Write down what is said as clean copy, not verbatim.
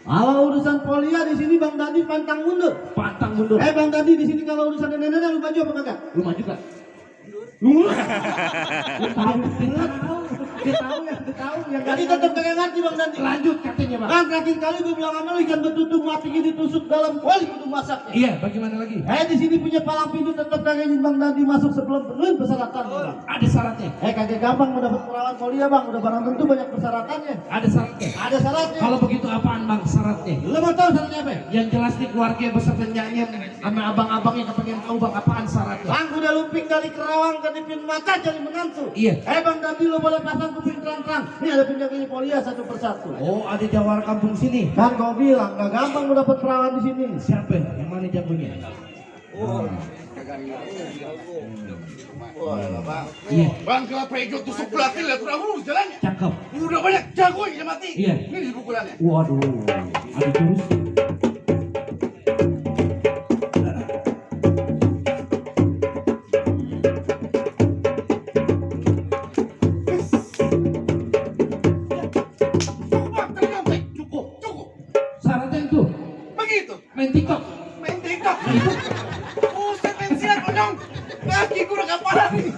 Kalau urusan polia di sini Bang Dadi pantang mundur. Pantang mundur. Bang Dadi di sini kalau urusan nenek-nenek lu maju apa kagak? Lu maju gak? Dia tahu yang Jadi tetap kagak ngerti Bang Dadi. lanjut katanya Bang. Kan terakhir kali gue bilang sama lu ikan betutu mati ditusuk dalam kuali kudu masaknya. Iya, bagaimana lagi? Di sini punya palang pintu tetap kagak izin Bang Dadi masuk sebelum penuhi persyaratan Bang. Ada syaratnya. Kagak gampang mau dapat perawat polia Bang, udah barang tentu banyak persyaratannya. Ada syaratnya. Ada syaratnya. Kalau begitu apaan Bang syaratnya? Lu mau tahu syaratnya apa? Yang jelas nih keluarga beserta nyanyi sama abang-abangnya kepengen tahu Bang apaan syaratnya. Bang udah lumping dari Kerawang ke Dipin Mata jadi menantu. Iya. Bang Dadi lu boleh pasang kuping terang-terang. Ini ada penjaga polia satu persatu. Oh, ada jawara kampung sini. Kan kau bilang gak gampang mau dapat perawat di sini. Siapa? Yang mana jagonya? Iya. Bang kelapa hijau tusuk belakang lihat udah lurus jalannya. Cakep. Udah banyak jago yang mati. Iya. Ini di pukulannya. Waduh. Ada jurus. Cukup. Syaratnya itu Begitu. main TikTok. Main TikTok. Buset pensiun konyong. Kaki gue udah kapalan nih.